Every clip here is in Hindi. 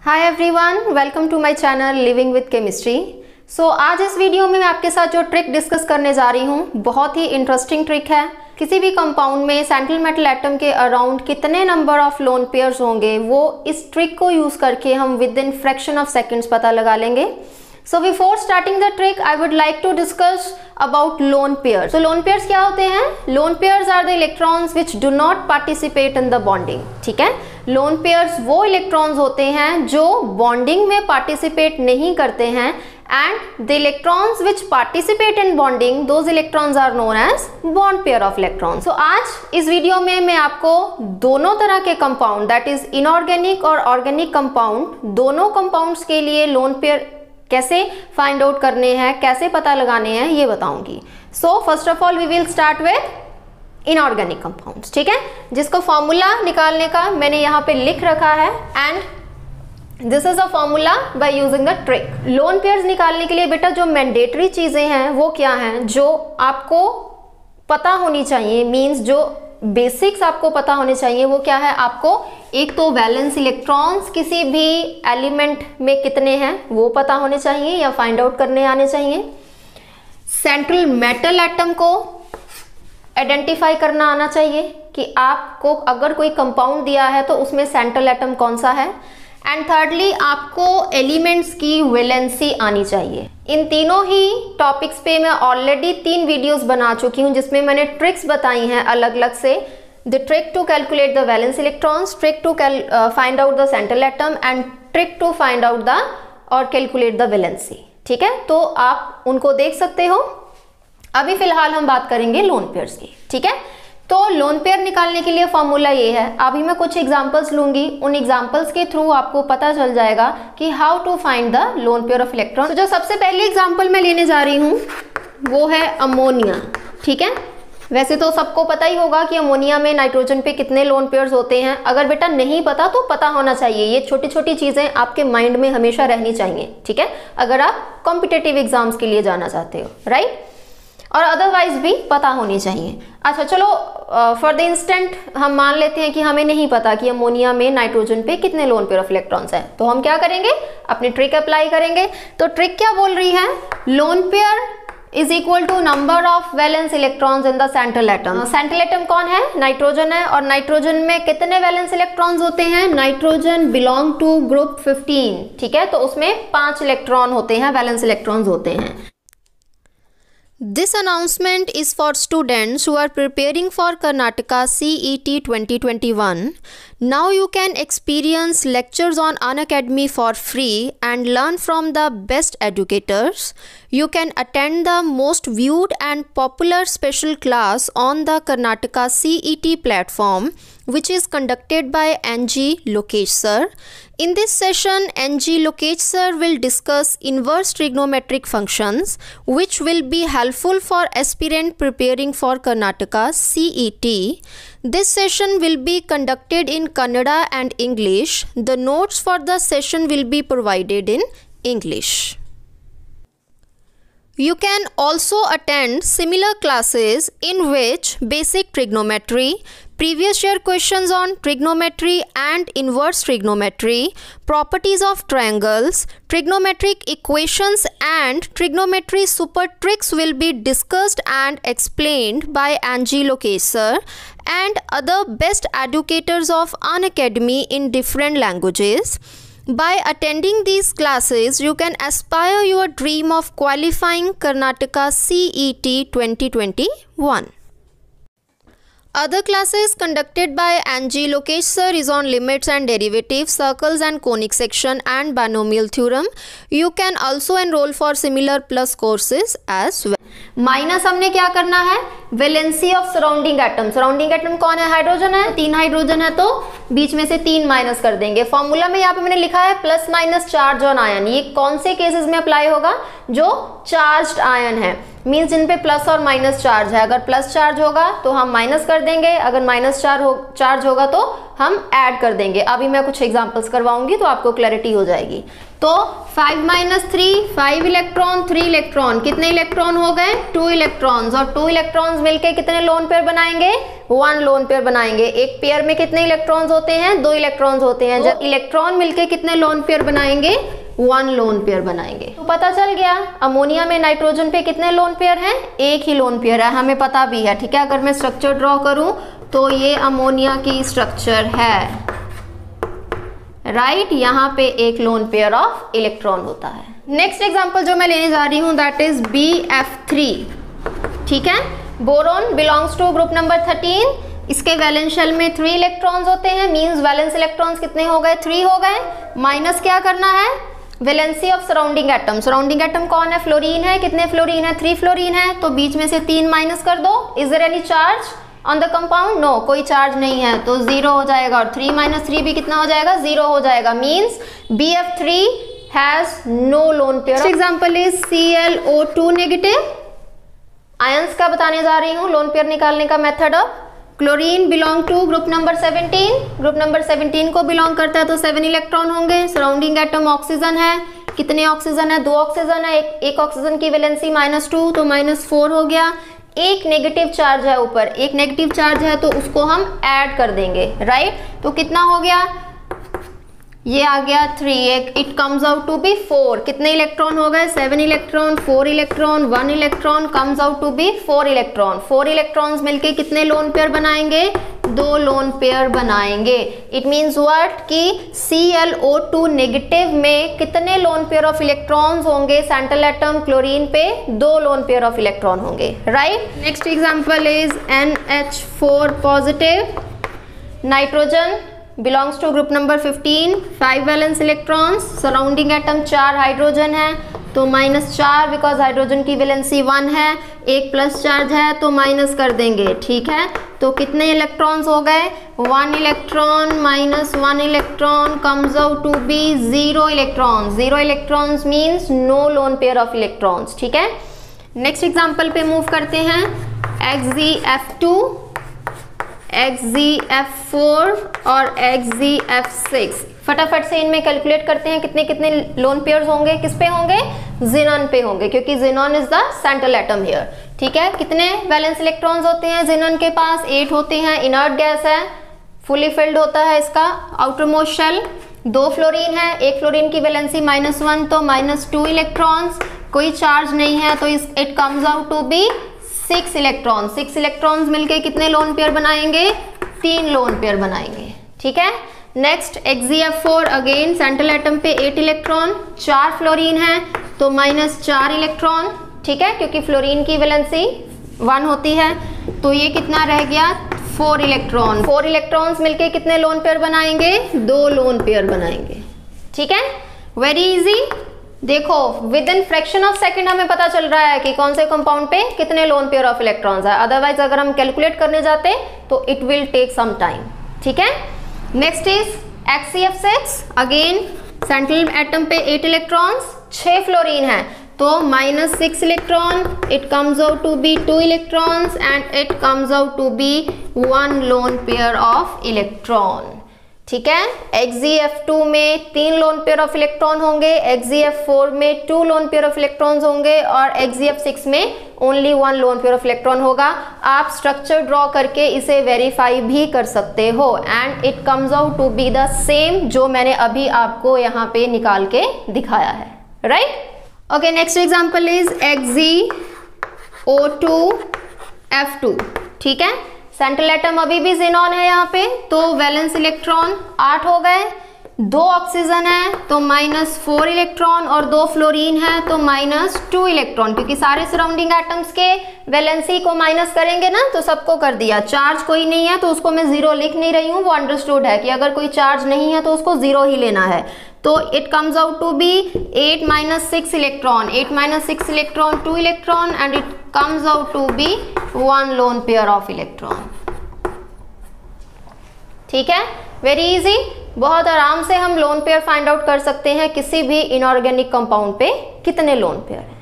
Hi everyone, welcome to my channel living with chemistry. So आज इस वीडियो में मैं आपके साथ जो ट्रिक डिस्कस करने जा रही हूँ बहुत ही इंटरेस्टिंग ट्रिक है। किसी भी कंपाउंड में सेंट्रल मेटल एटम के अराउंड कितने नंबर ऑफ लोन पेयर्स होंगे वो इस ट्रिक को यूज करके हम with in fraction of seconds पता लगा लेंगे। So before starting the trick, I would like to discuss about lone pairs. So lone pairs क्या होते हैं? Lone pairs are the electrons which do not participate in the bonding. ठीक है? Lone pairs वो electrons होते हैं जो bonding में participate नहीं करते हैं, and the electrons which participate in bonding, those electrons are known as bond pair of electrons. So आज इस वीडियो में मैं आपको दोनों तरह के कंपाउंड, that is inorganic और organic कंपाउंड, दोनों कंपाउंड्स के लिए lone pair कैसे फाइंड आउट करने हैं, कैसे पता लगाने हैं, ये बताऊंगी। So first of all we will start with inorganic compounds. ठीक है, जिसको फॉर्मूला निकालने का मैंने यहाँ पे लिख रखा है and this is a formula by using the trick. Lone pairs निकालने के लिए बेटा जो मैंडेटरी चीजें हैं वो क्या हैं, जो आपको पता होनी चाहिए, मीन्स जो बेसिक्स आपको पता होने चाहिए वो क्या है। आपको एक तो वैलेंस इलेक्ट्रॉन्स किसी भी एलिमेंट में कितने हैं वो पता होने चाहिए या फाइंड आउट करने आने चाहिए। सेंट्रल मेटल एटम को आइडेंटिफाई करना आना चाहिए कि आपको अगर कोई कंपाउंड दिया है तो उसमें सेंट्रल एटम कौन सा है। एंड थर्डली आपको एलिमेंट्स की वैलेंसी आनी चाहिए। इन तीनों ही टॉपिक्स पे मैं ऑलरेडी 3 वीडियोस बना चुकी हूँ जिसमें मैंने ट्रिक्स बताई हैं अलग अलग से। The trick to calculate the valence electrons, trick to find out the central atom and trick to find out the और कैलकुलेट द वैलेंसी। ठीक है, तो आप उनको देख सकते हो। अभी फिलहाल हम बात करेंगे लोन पेयर्स की। ठीक है, तो लोन पेयर निकालने के लिए फॉर्मूला ये है। अभी मैं कुछ एग्जांपल्स लूंगी, उन एग्जांपल्स के थ्रू आपको पता चल जाएगा कि how to find the lone pair of electron. तो जो सबसे पहले एग्जांपल मैं लेने जा रही हूँ वो है अमोनिया। ठीक है, वैसे तो सबको पता ही होगा कि अमोनिया में नाइट्रोजन पे कितने लोन पेयर्स होते हैं। अगर बेटा नहीं पता तो पता होना चाहिए। ये छोटी छोटी चीजें आपके माइंड में हमेशा रहनी चाहिए। ठीक है, अगर आप कॉम्पिटिटिव एग्जाम्स के लिए जाना चाहते हो, राइट, और अदरवाइज भी पता होनी चाहिए। अच्छा चलो, फॉर द इंस्टेंट हम मान लेते हैं कि हमें नहीं पता कि अमोनिया में नाइट्रोजन पे कितने लोन पेयर ऑफ इलेक्ट्रॉन्स हैं, तो हम क्या करेंगे, अपनी ट्रिक अप्लाई करेंगे। तो ट्रिक क्या बोल रही है, lone pair is equal to number of valence electrons in the central atom. Central atom कौन है, नाइट्रोजन है, और नाइट्रोजन में कितने वैलेंस इलेक्ट्रॉन्स होते हैं, नाइट्रोजन बिलोंग टू ग्रुप 15। ठीक है, तो उसमें 5 इलेक्ट्रॉन होते हैं, वैलेंस इलेक्ट्रॉन्स होते हैं। This announcement is for students who are preparing for Karnataka CET 2021. Now you can experience lectures on Unacademy for free and learn from the best educators. You can attend the most viewed and popular special class on the Karnataka CET platform, which is conducted by NG Lokesh sir. In this session, NG Lokesh sir will discuss inverse trigonometric functions, which will be helpful for aspirant preparing for Karnataka CET. This session will be conducted in Kannada and English. The notes for the session will be provided in English. You can also attend similar classes in which basic trigonometry, previous year questions on trigonometry and inverse trigonometry, properties of triangles, trigonometric equations and trigonometry super tricks will be discussed and explained by Angie Lokesh sir and other best educators of Unacademy in different languages. By attending these classes, you can aspire your dream of qualifying Karnataka CET 2021. Other classes conducted by Angie Lokesh sir is on limits and derivatives, circles and conic section and binomial theorem. You can also enroll for similar plus courses as well. Minus हमने क्या करना है, valency of surrounding atom. Surrounding atom कौन है, हाइड्रोजन है, 3 हाइड्रोजन है, तो बीच में से 3 माइनस कर देंगे। फॉर्मूला में यहाँ पे मैंने लिखा है plus minus charge on ion. ये कौन से केसेस में अप्लाई होगा, जो चार्ज्ड आयन है। मीन्स जिन पे प्लस और माइनस चार्ज है। अगर प्लस चार्ज होगा तो हम माइनस कर देंगे, अगर माइनस चार्ज होगा तो हम ऐड कर देंगे। अभी मैं कुछ एग्जांपल्स करवाऊंगी तो आपको क्लैरिटी हो जाएगी। तो 5 - 3 5 इलेक्ट्रॉन 3 इलेक्ट्रॉन, कितने इलेक्ट्रॉन हो गए 2 इलेक्ट्रॉन्स, और 2 इलेक्ट्रॉन्स मिलके कितने लोन पेयर बनाएंगे 1 लोन पेयर बनाएंगे। एक पेयर में कितने इलेक्ट्रॉन्स होते हैं 2 इलेक्ट्रॉन्स होते हैं, जब इलेक्ट्रॉन मिलके कितने लोन पेयर बनाएंगे 1 लोन पेयर बनाएंगे। तो पता चल गया अमोनिया में नाइट्रोजन पे कितने लोन पेयर हैं, एक ही लोन पेयर है, हमें पता भी है। ठीक है, अगर मैं स्ट्रक्चर ड्रॉ करूं तो ये अमोनिया की स्ट्रक्चर है, राइट। यहाँ पे एक लोन पेयर ऑफ इलेक्ट्रॉन होता है। नेक्स्ट एग्जांपल जो मैं लेने जा रही हूँ दैट इज BF3। ठीक है, boron belongs to group number 13। इसके वैलेंस शेल में 3 इलेक्ट्रॉन्स होते हैं, मींस वैलेंस इलेक्ट्रॉन्स कितने हो गए 3 हो गए। माइनस क्या करना है valency of surrounding atom. Surrounding atom कौन है फ्लोरीन है, कितने फ्लोरीन है 3 फ्लोरीन है, तो बीच में से 3 माइनस कर दो। Is there any charge on the compound, no कोई चार्ज नहीं है तो 0 हो जाएगा, और 3 - 3 भी कितना हो जाएगा 0 हो जाएगा, means BF3 has no lone pair. Example is ClO2 negative. Ions का बताने जा रही हूँ लोन पेयर निकालने का method of. Chlorine belong to group number 17, group number 17 को बिलोंग करता है तो 7 इलेक्ट्रॉन होंगे। सराउंडिंग एटम ऑक्सीजन है, कितने ऑक्सीजन है 2 ऑक्सीजन है, एक ऑक्सीजन की वैलेंसी -2 तो -4 हो गया। एक नेगेटिव चार्ज है ऊपर, एक नेगेटिव चार्ज है तो उसको हम ऐड कर देंगे, राइट। तो कितना हो गया ये आ गया 3, it comes out to be 4। कितने इलेक्ट्रॉन हो गए 7 electron 4 electron 1 electron comes out to be 4 electron. 4 electrons मिलके कितने लोन पेयर बनाएंगे 2 लोन पेयर बनाएंगे। इट मीन्स व्हाट कि ClO2 नेगेटिव में कितने लोन पेयर ऑफ इलेक्ट्रॉन्स होंगे सेंट्रल एटम क्लोरीन पे 2 लोन पेयर ऑफ इलेक्ट्रॉन होंगे, right. Next example is NH4 positive. Nitrogen belongs to group number 15, 5 valence electrons. Surrounding atom 4 hydrogen है तो -4 बिकॉज हाइड्रोजन की वैलेंसी 1 है, एक प्लस चार्ज है तो माइनस कर देंगे, ठीक है। तो कितने इलेक्ट्रॉन्स हो गए 1 electron -1 electron comes out to be 0 electron. 0 electrons means no lone pair of electrons, ठीक है। नेक्स्ट एग्जाम्पल पे मूव करते हैं। XZF2, XZF4 और XZF6। फटाफट से इनमें कैलकुलेट करते हैं कितने कितने लोन पेयर्स होंगे, किस पे होंगे जिनॉन पे होंगे, क्योंकि xenon is the central atom here, ठीक है। कितने वैलेंस इलेक्ट्रॉन्स होते हैं जिनॉन के पास 8 होते हैं। इनर्ट गैस है, फुली फिल्ड होता है इसका आउटर मोस्ट शेल। 2 फ्लोरीन है, एक फ्लोरीन की वैलेंसी -1 तो -2 इलेक्ट्रॉन्स, कोई चार्ज नहीं है तो it comes out to be 6 electron. 6 electrons मिलके कितने लोन पेयर बनाएंगे 3 लोन पेयर बनाएंगे, ठीक है। Next XZF4 again central atom पे 8 इलेक्ट्रॉन, 4 फ्लोरीन है तो -4 इलेक्ट्रॉन, ठीक है, क्योंकि फ्लोरीन की वैलेंसी 1 होती है। तो ये कितना रह गया 4 इलेक्ट्रॉन। 4 इलेक्ट्रॉन्स मिलके कितने लोन पेयर बनाएंगे 2 लोन पेयर बनाएंगे, ठीक है। वेरी इजी, देखो with in fraction of second हमें पता चल रहा है कि कौन से कंपाउंड पे कितने लोन पेयर ऑफ इलेक्ट्रॉन्स है। अदरवाइज अगर हम कैलकुलेट करने जाते तो it will take some time, ठीक है। Next is XCF6 again central atom पे 8 इलेक्ट्रॉन्स, 6 फ्लोरीन है तो -6 electron, it comes out to be 2 electrons and it comes out to be 1 lone pair of electron, ठीक है। XZF2 में 3 लोन पेयर ऑफ इलेक्ट्रॉन होंगे, XZF4 में 2 लोन पेयर ऑफ इलेक्ट्रॉन्स होंगे और XZF6 में only 1 lone pair of electron होगा। आप स्ट्रक्चर ड्रॉ करके इसे वेरीफाई भी कर सकते हो and it comes out to be the same जो मैंने अभी आपको यहाँ पे निकाल के दिखाया है, right. Okay, next example is XZO2F2, ठीक है। सेंट्रल एटम अभी भी जिनॉन है यहाँ पे तो वैलेंस इलेक्ट्रॉन 8 हो गए, 2 ऑक्सीजन है तो -4 इलेक्ट्रॉन और 2 फ्लोरीन है तो -2 इलेक्ट्रॉन, क्योंकि सारे सराउंडिंग एटम्स के वैलेंसी को माइनस करेंगे ना तो सबको कर दिया। चार्ज कोई नहीं है तो उसको मैं 0 लिख नहीं रही हूँ, वो अंडरस्टूड है कि अगर कोई चार्ज नहीं है तो उसको 0 ही लेना है। तो it comes out to be 8 - 6 electron, 8 - 6 electron 2 electron and it comes out to be 1 lone pair of electron, ठीक है। वेरी इजी, बहुत आराम से हम लोन पेयर फाइंड आउट कर सकते हैं किसी भी इनऑर्गेनिक कंपाउंड पे कितने लोन पेयर हैं।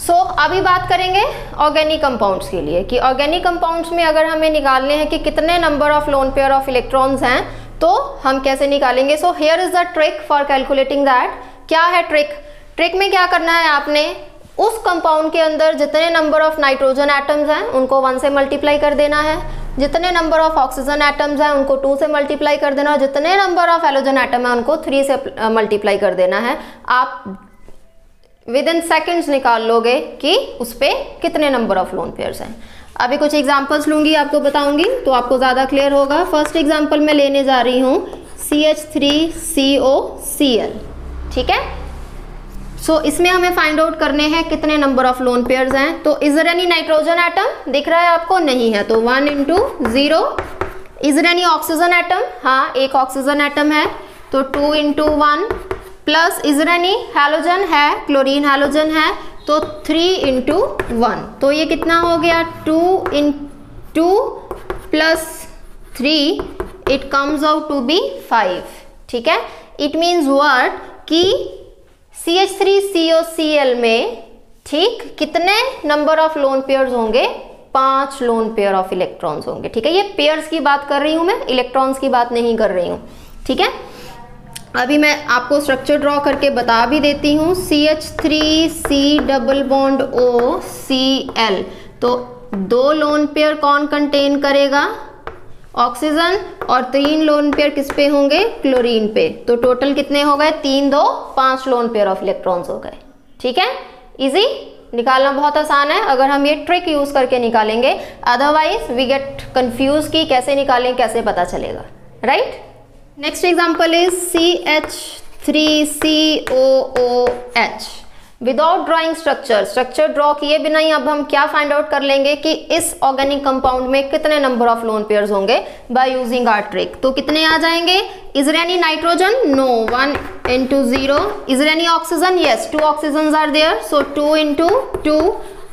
सो अभी बात करेंगे ऑर्गेनिक कंपाउंड्स के लिए कि ऑर्गेनिक कंपाउंड्स में अगर हमें निकालने हैं कि कितने number of loan pair of electrons हैं तो हम कैसे निकालेंगे। So here is the trick for calculating that. क्या है ट्रिक? ट्रिक में क्या करना है, आपने उस कंपाउंड के अंदर जितने नंबर ऑफ नाइट्रोजन एटम्स हैं उनको 1 से मल्टीप्लाई कर देना है, जितने नंबर ऑफ ऑक्सीजन एटम्स हैं उनको 2 से मल्टीप्लाई कर देना, और जितने नंबर ऑफ हैलोजन एटम है उनको 3 से मल्टीप्लाई कर देना है। आप विद इन सेकेंड्स निकाल लोगे कि उस पर कितने नंबर ऑफ लोन पेयर्स हैं। अभी कुछ एग्जांपल्स लूंगी, आपको बताऊंगी तो आपको ज़्यादा क्लियर होगा। फर्स्ट एग्जांपल मैं लेने जा रही हूँ CH3COCl, ठीक है। सो इसमें हमें फाइंड आउट करने हैं कितने नंबर ऑफ लोन पेयर्स हैं। तो is there any nitrogen atom दिख रहा है आपको? नहीं है, तो 1 × 0। Is there any oxygen atom? हाँ, एक ऑक्सीजन एटम है, तो 2 × 1। Plus is there any halogen? है, क्लोरीन हैलोजन है, तो 3 × 1। तो ये कितना हो गया? 2 × 2 + 3, it comes out to be 5, ठीक है। इट मीन्स व्हाट कि CH3COCl में, ठीक, कितने नंबर ऑफ लोन पेयर्स होंगे? 5 लोन पेयर ऑफ इलेक्ट्रॉन्स होंगे, ठीक है। ये पेयर्स की बात कर रही हूं मैं, इलेक्ट्रॉन्स की बात नहीं कर रही हूं, ठीक है। अभी मैं आपको स्ट्रक्चर ड्रॉ करके बता भी देती हूँ। CH3C+OCl, तो 2 लोन पेयर कौन कंटेन करेगा? ऑक्सीजन, और 3 लोन पेयर किस पे होंगे? क्लोरीन पे। तो टोटल कितने हो गए? 3 2 5 लोन पेयर ऑफ इलेक्ट्रॉन्स हो गए, ठीक है। इजी, निकालना बहुत आसान है अगर हम ये ट्रिक यूज करके निकालेंगे, अदरवाइज वी गेट कंफ्यूज कि कैसे निकालें, कैसे पता चलेगा, right. Next example is CH3COOH। Without drawing structure draw किए बिना ही अब हम क्या फाइंड आउट कर लेंगे कि इस ऑर्गेनिक कंपाउंड में कितने नंबर ऑफ लोन पेयर्स होंगे बाय यूजिंग आवर ट्रिक। तो कितने आ जाएंगे? Is there any nitrogen? No, 1 × 0। Is there any oxygen? Yes, 2 oxygen are there, so 2 × 2।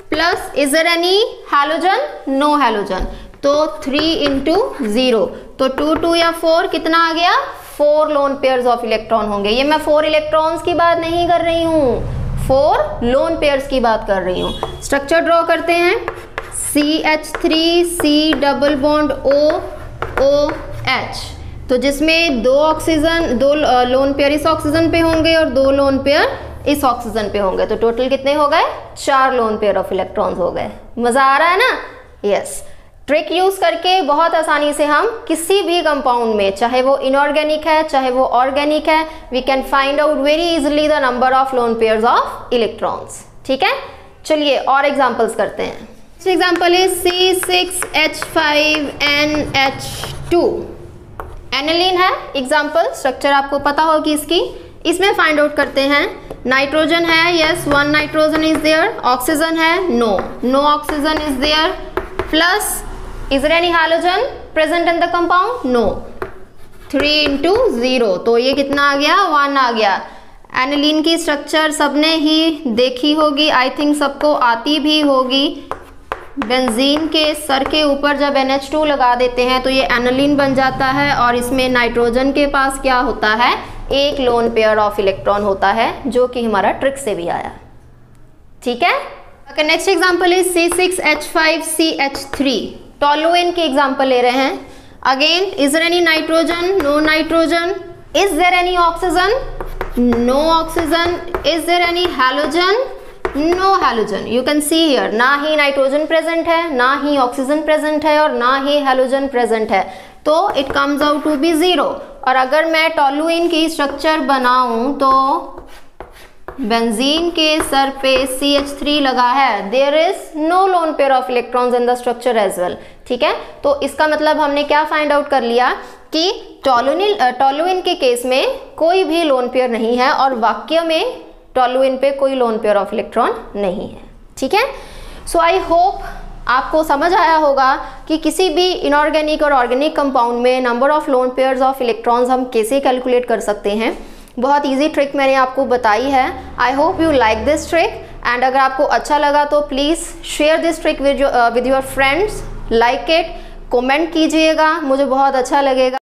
Plus is there any halogen? No halogen, तो 3 × 0, तो 2 2 या 4 कितना आ गया? 4 लोन पेयर्स ऑफ इलेक्ट्रॉन होंगे। ये मैं 4 इलेक्ट्रॉन्स की बात नहीं कर रही हूँ, 4 लोन पेयर्स की बात कर रही हूँ। स्ट्रक्चर ड्रॉ करते हैं। CH3C+OOH, तो जिसमें 2 ऑक्सीजन, 2 लोन पेयर इस ऑक्सीजन पे होंगे और 2 लोन पेयर इस ऑक्सीजन पे होंगे, तो टोटल कितने हो गए? 4 लोन पेयर ऑफ इलेक्ट्रॉन्स हो गए। मजा आ रहा है ना? यस। ट्रिक यूज करके बहुत आसानी से हम किसी भी कंपाउंड में, चाहे वो इनऑर्गेनिक है चाहे वो ऑर्गेनिक है, we can find out very easily the number of lone pairs of electrons, ठीक है। चलिए और एग्जांपल्स करते हैं। Example is C6H5NH2। एनिलीन है एग्जांपल, स्ट्रक्चर आपको पता होगी इसकी। इसमें फाइंड आउट करते हैं। नाइट्रोजन है, yes, 1 nitrogen is there. Oxygen है, no oxygen is there. Plus is there any halogen present in the compound? No. 3 × 0, तो ये कितना आ गया? 1 आ गया। एनिलीन की स्ट्रक्चर सबने ही देखी होगी, आई थिंक सबको आती भी होगी। बेंजीन के सर के ऊपर जब NH2 लगा देते हैं तो ये एनिलीन बन जाता है, और इसमें नाइट्रोजन के पास क्या होता है? एक लोन पेयर ऑफ इलेक्ट्रॉन होता है, जो कि हमारा ट्रिक से भी आया, ठीक है। Next example is C6H5CH3। Toluene की एग्जाम्पल ले रहे हैं। Again, is there any nitrogen? No nitrogen. Is there any oxygen? No oxygen. Is there any halogen? No halogen. You can see here, ना ही नाइट्रोजन प्रेजेंट है, ना ही ऑक्सीजन प्रेजेंट है, और ना ही हैलोजन प्रेजेंट है, तो it comes out to be 0। और अगर मैं टोलुइन की स्ट्रक्चर बनाऊं तो बेंजीन के सर पे CH3 लगा है, there is no lone pair of electrons in the structure as well, ठीक है। तो इसका मतलब हमने क्या फाइंड आउट कर लिया कि टोलुइन के केस में कोई भी लोन पेयर नहीं है, और वाक्य में टोलुइन पे कोई लोन पेयर ऑफ इलेक्ट्रॉन नहीं है, ठीक है। सो आई होप आपको समझ आया होगा कि किसी भी इनऑर्गेनिक और ऑर्गेनिक कंपाउंड में number of lone pairs of electrons हम कैसे कैलकुलेट कर सकते हैं। बहुत इजी ट्रिक मैंने आपको बताई है। I hope you like this trick, and अगर आपको अच्छा लगा तो please share this trick with your friends, like it, comment कीजिएगा, मुझे बहुत अच्छा लगेगा।